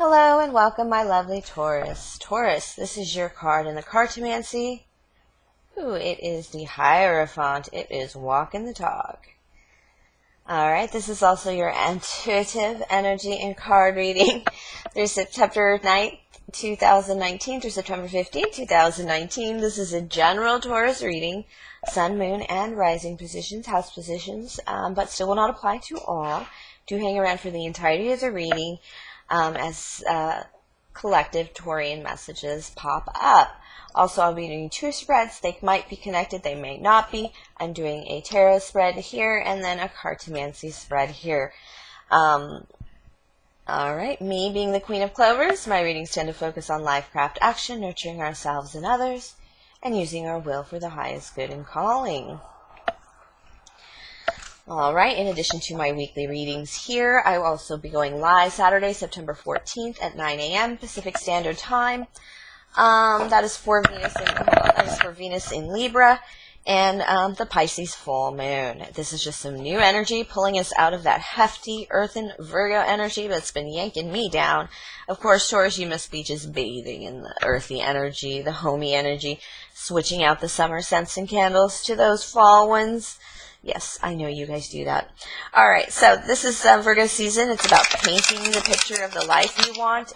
Hello and welcome, my lovely Taurus. Taurus, this is your card in the Cartomancy. Ooh, it is the Hierophant. It is walking the talk. Alright, this is also your intuitive energy and card reading through September 9th, 2019 through September 15th, 2019. This is a general Taurus reading, sun, moon, and rising positions, house positions, but still will not apply to all. Do hang around for the entirety of the reading as collective Taurian messages pop up. Also, I'll be doing two spreads. They might be connected, they may not be. I'm doing a tarot spread here and then a Cartomancy spread here. Alright, me being the Queen of Clovers, my readings tend to focus on life, craft, action, nurturing ourselves and others, and using our will for the highest good and calling. Alright, in addition to my weekly readings here, I will also be going live Saturday, September 14th at 9 a.m. Pacific Standard Time. That is for Venus in Libra and the Pisces full moon. This is just some new energy pulling us out of that hefty earthen Virgo energy that's been yanking me down. Of course, Taurus, you must be just bathing in the earthy energy, the homey energy, switching out the summer scents and candles to those fall ones. Yes, I know you guys do that. Alright, so this is Virgo season. It's about painting the picture of the life you want.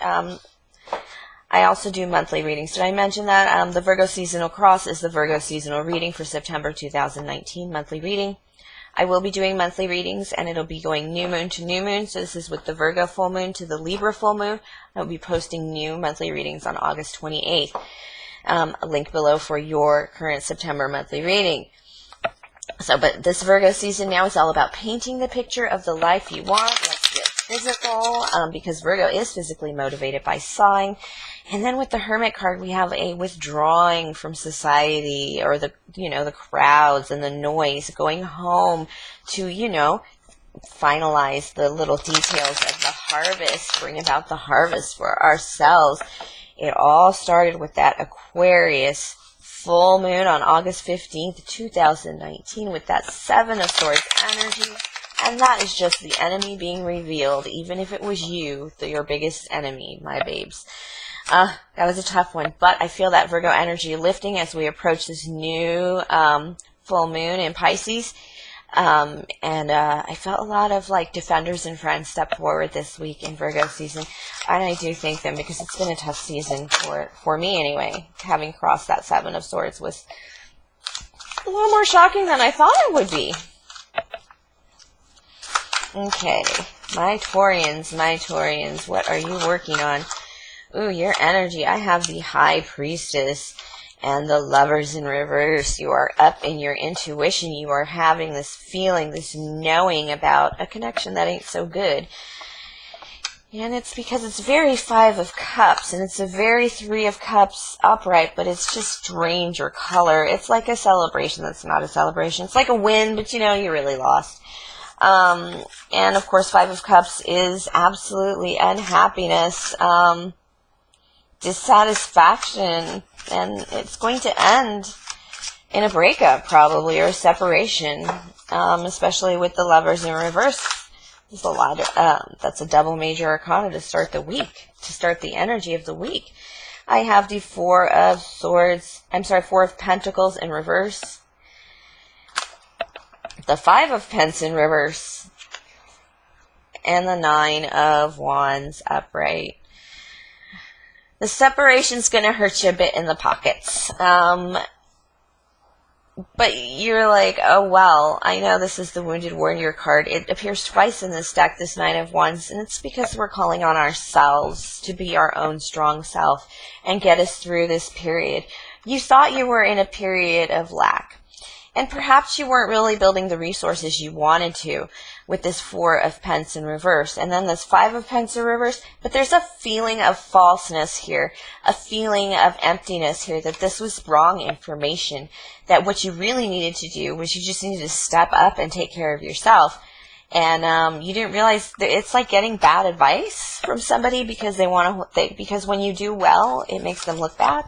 I also do monthly readings. Did I mention that? The Virgo Seasonal Cross is the Virgo Seasonal Reading for September 2019, monthly reading. I will be doing monthly readings, and it'll be going new moon to new moon. So this is with the Virgo full moon to the Libra full moon. I'll be posting new monthly readings on August 28th. A link below for your current September monthly reading. So, but this Virgo season now is all about painting the picture of the life you want. Let's get physical, because Virgo is physically motivated by sign. And then with the Hermit card, we have a withdrawing from society or the crowds and the noise, going home to, finalize the little details of the harvest, bring about the harvest for ourselves. It all started with that Aquarius full moon on August 15th, 2019 with that Seven of Swords energy. And that is just the enemy being revealed, even if it was you, your biggest enemy, my babes. That was a tough one, but I feel that Virgo energy lifting as we approach this new full moon in Pisces. I felt a lot of defenders and friends step forward this week in Virgo season, and I do thank them because it's been a tough season for me anyway. Having crossed that Seven of Swords was a little more shocking than I thought it would be. Okay, my Taurians, what are you working on? Ooh, your energy. I have the High Priestess and the Lovers in reverse. You are up in your intuition. You are having this feeling, this knowing about a connection that ain't so good. And it's because it's very Five of Cups, and it's a very Three of Cups upright, but it's just strange or color. It's like a celebration that's not a celebration. It's like a win, but you really lost. And of course, Five of Cups is absolutely unhappiness, dissatisfaction, and it's going to end in a breakup probably, or a separation, especially with the Lovers in reverse. There's a lot of, that's a double major arcana to start the week, to start the energy of the week. I have the Four of Pentacles in reverse, the Five of Pence in reverse, and the Nine of Wands upright. The separation's going to hurt you a bit in the pockets. But you're like, oh, well, I know this is the Wounded Warrior card. It appears twice in this deck, this Nine of Wands, and it's because we're calling on ourselves to be our own strong self and get us through this period. You thought you were in a period of lack, and perhaps you weren't really building the resources you wanted to with this Four of Pence in reverse, and then this Five of Pence in reverse, but there's a feeling of falseness here, a feeling of emptiness here, that this was wrong information, that what you really needed to do was you just needed to step up and take care of yourself. And you didn't realize that it's like getting bad advice from somebody because because when you do well, it makes them look bad.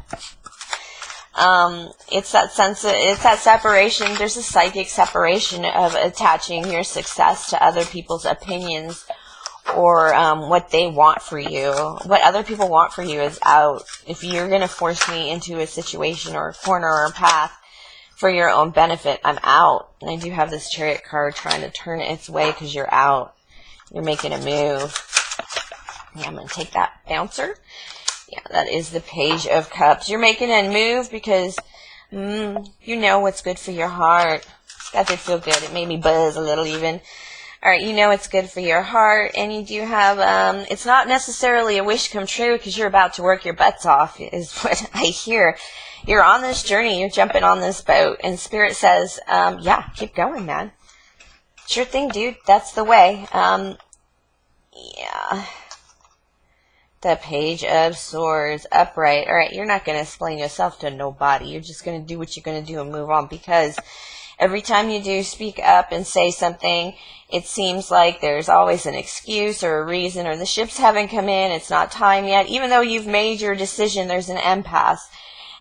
It's that separation. There's a psychic separation of attaching your success to other people's opinions or what they want for you. What other people want for you is out. If you're going to force me into a situation or a corner or a path for your own benefit, I'm out. And I do have this Chariot card trying to turn its way because you're out. You're making a move. Yeah, I'm going to take that bouncer. Yeah, that is the Page of Cups. You're making a move because you know what's good for your heart. That did feel good. It made me buzz a little even. All right, you know it's good for your heart, and you do have, it's not necessarily a wish come true because you're about to work your butts off, is what I hear. You're on this journey, you're jumping on this boat, and Spirit says, yeah, keep going, man. Sure thing, dude, that's the way. Yeah. The Page of Swords, upright. All right, you're not going to explain yourself to nobody. You're just going to do what you're going to do and move on, because every time you do speak up and say something, it seems like there's always an excuse or a reason, or the ships haven't come in, it's not time yet. Even though you've made your decision, there's an impasse,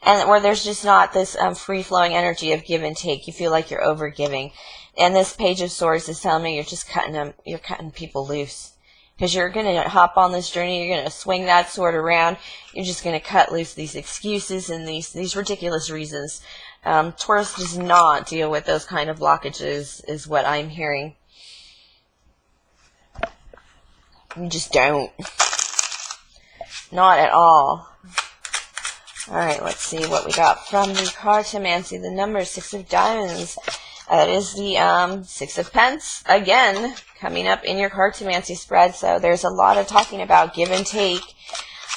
and or there's just not this free-flowing energy of give and take. You feel like you're over-giving. And this Page of Swords is telling me you're just cutting people loose. Because you're going to hop on this journey, you're going to swing that sword around, you're just going to cut loose these excuses and these ridiculous reasons. Taurus does not deal with those kind of blockages, is what I'm hearing. You just don't. Not at all. Alright, let's see what we got from the Cartomancy. The number 6 of Diamonds. That is the 6 of Pence, again, coming up in your Cartomancy spread. So there's a lot of talking about give and take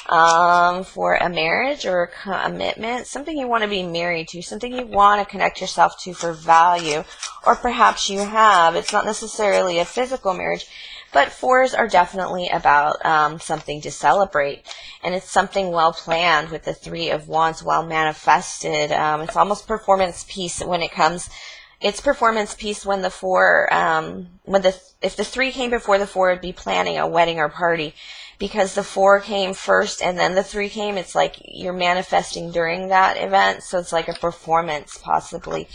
for a marriage or a commitment, something you want to be married to, something you want to connect yourself to for value, or perhaps you have. It's not necessarily a physical marriage, but 4s are definitely about something to celebrate, and it's something well planned with the 3 of Wands, well manifested. It's almost performance piece when it comes. It's performance piece when the 4, if the 3 came before the 4, it'd be planning a wedding or party. Because the 4 came first and then the 3 came, it's like you're manifesting during that event. So it's like a performance, possibly.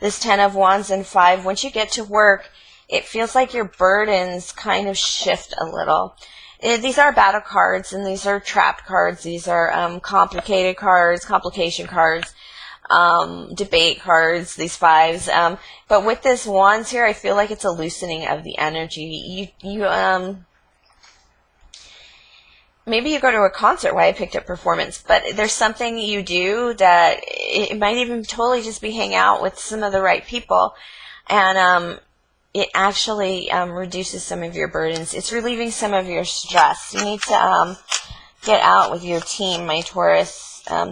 This 10 of Wands and 5, once you get to work, it feels like your burdens kind of shift a little. These are battle cards, and these are trapped cards. These are complicated cards, complication cards. Debate cards, these 5s, but with this Wands here, I feel like it's a loosening of the energy. Maybe you go to a concert, why I picked up performance, but there's something you do that it might even totally just be hang out with some of the right people, and it actually reduces some of your burdens. It's relieving some of your stress. You need to get out with your team, my Taurus.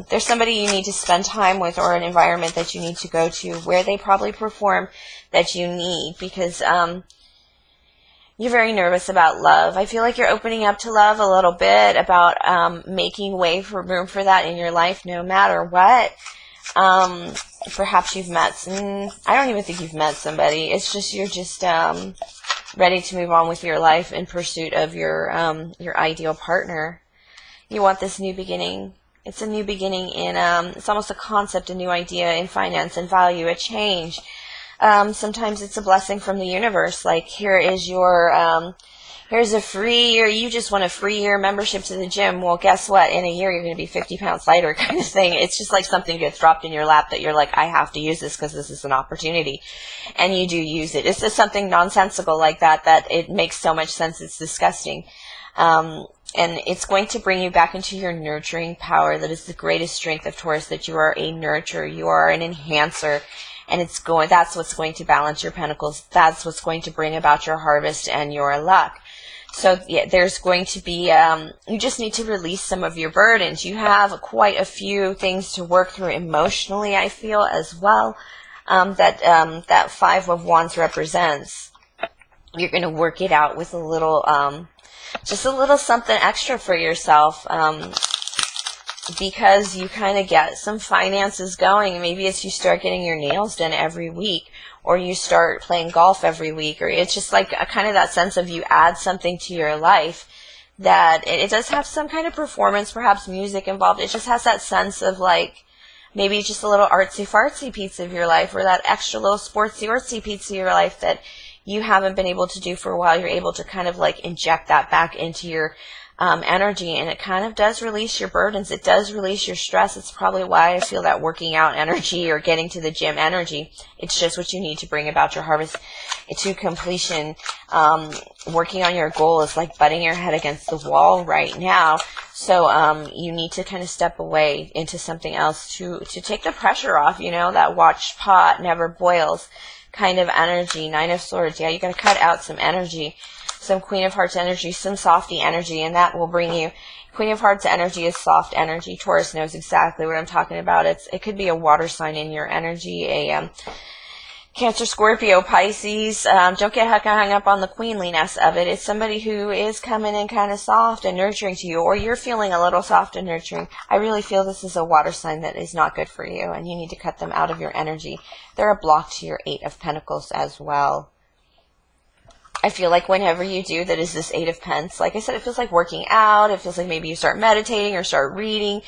There's somebody you need to spend time with, or an environment that you need to go to where they probably perform that you need, because you're very nervous about love. I feel like you're opening up to love a little bit, about making room for that in your life no matter what. Perhaps you've met I don't even think you've met somebody. It's just you're just ready to move on with your life in pursuit of your ideal partner. You want this new beginning. It's a new beginning in, it's almost a concept, a new idea in finance and value, a change. Sometimes it's a blessing from the universe, like here is your, here's a free year, you just want a free year membership to the gym. Well, guess what? In a year, you're going to be 50 pounds lighter, kind of thing. It's just like something gets dropped in your lap that you're like, I have to use this because this is an opportunity. And you do use it. It's just something nonsensical like that, that it makes so much sense, it's disgusting. And it's going to bring you back into your nurturing power. That is the greatest strength of Taurus, that you are a nurturer, you are an enhancer, and that's what's going to balance your pentacles. That's what's going to bring about your harvest and your luck. So yeah, there's going to be, you just need to release some of your burdens. You have quite a few things to work through emotionally, I feel, as well, that 5 of Wands represents. You're going to work it out with a little, just a little something extra for yourself, because you kind of get some finances going. Maybe it's you start getting your nails done every week, or you start playing golf every week, or it's just like a kind of that sense of you add something to your life that it does have some kind of performance, perhaps music involved. It just has that sense of like maybe just a little artsy fartsy piece of your life, or that extra little sportsy artsy piece of your life that you haven't been able to do for a while, you're able to kind of like inject that back into your energy, and it kind of does release your burdens. It does release your stress. It's probably why I feel that working out energy or getting to the gym energy, it's just what you need to bring about your harvest to completion. Working on your goal is like butting your head against the wall right now. So you need to kind of step away into something else to take the pressure off, you know, that watch pot never boils kind of energy. Nine of Swords. Yeah, you got to cut out some energy. Some Queen of Hearts energy, some softy energy, and that will bring you. Queen of Hearts energy is soft energy. Taurus knows exactly what I'm talking about. It could be a water sign in your energy, a Cancer, Scorpio, Pisces. Don't get hung up on the queenliness of it. It's somebody who is coming in kind of soft and nurturing to you, or you're feeling a little soft and nurturing. I really feel this is a water sign that is not good for you, and you need to cut them out of your energy. They're a block to your Eight of Pentacles as well. I feel like whenever you do that is this Eight of Pence, like I said, it feels like working out. It feels like maybe you start meditating or start reading.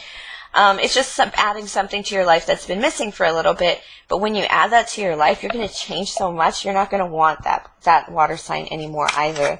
It's just adding something to your life that's been missing for a little bit. But when you add that to your life, you're going to change so much. You're not going to want that water sign anymore either.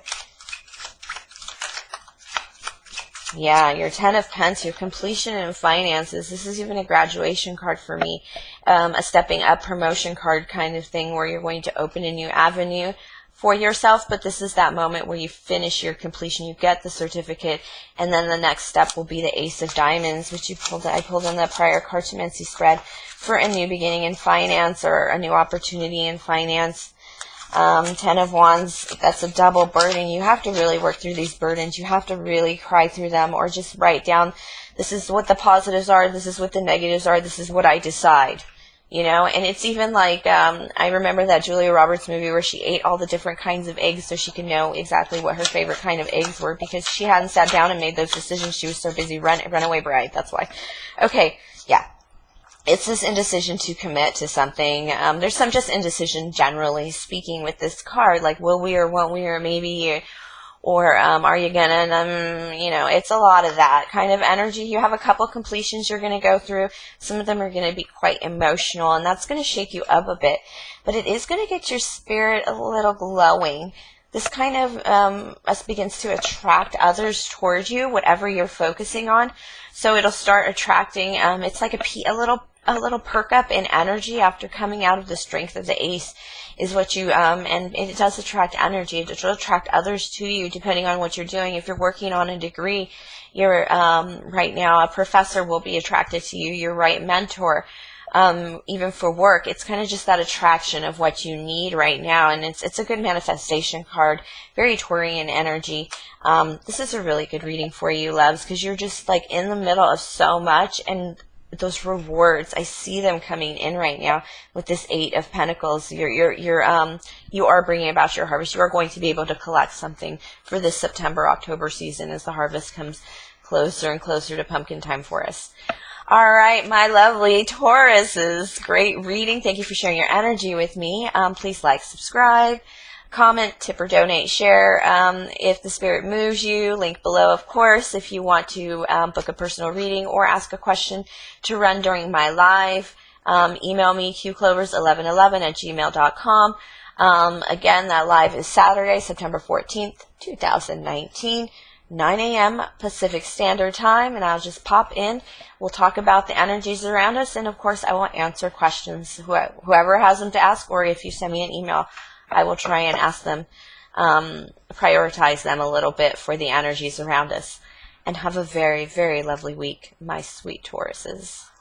Yeah, your Ten of Pence, your completion and finances. This is even a graduation card for me. A stepping up promotion card kind of thing where you're going to open a new avenue for yourself, but this is that moment where you finish your completion, you get the certificate, and then the next step will be the Ace of Diamonds, which I pulled in the prior Cartomancy spread for a new beginning in finance or a new opportunity in finance. Ten of Wands, that's a double burden. You have to really work through these burdens. You have to really cry through them, or just write down, this is what the positives are, this is what the negatives are, this is what I decide. You know, and it's even like, I remember that Julia Roberts movie where she ate all the different kinds of eggs so she could know exactly what her favorite kind of eggs were, because she hadn't sat down and made those decisions. She was so busy runaway bride. That's why. Okay, yeah. It's this indecision to commit to something. There's some just indecision, generally speaking, with this card. Like, will we or won't we, or maybe, or are you gonna, you know, it's a lot of that kind of energy. You have a couple completions you're going to go through. Some of them are going to be quite emotional, and that's going to shake you up a bit. But it is going to get your spirit a little glowing. This kind of begins to attract others towards you, whatever you're focusing on. So it'll start attracting, it's like a little perk up in energy after coming out of the strength of the Ace is what you, and it does attract energy. It will attract others to you depending on what you're doing. If you're working on a degree, you're, right now, a professor will be attracted to you, your right mentor. Even for work, it's kind of just that attraction of what you need right now, and it's a good manifestation card, very Taurian energy. This is a really good reading for you, loves, because you're just like in the middle of so much, and those rewards, I see them coming in right now with this Eight of Pentacles. You are bringing about your harvest. You are going to be able to collect something for this September-October season as the harvest comes closer and closer to pumpkin time for us. All right, my lovely Tauruses, great reading. Thank you for sharing your energy with me. Please like, subscribe, comment, tip or donate, share if the spirit moves you. Link below, of course, if you want to book a personal reading or ask a question to run during my live. Email me, qclovers1111@gmail.com. Again, that live is Saturday, September 14th, 2019. 9 a.m. Pacific Standard Time, and I'll just pop in. We'll talk about the energies around us, and of course I will answer questions. Whoever has them to ask, or if you send me an email, I will try and ask them, prioritize them a little bit for the energies around us. And have a very, very lovely week, my sweet Tauruses.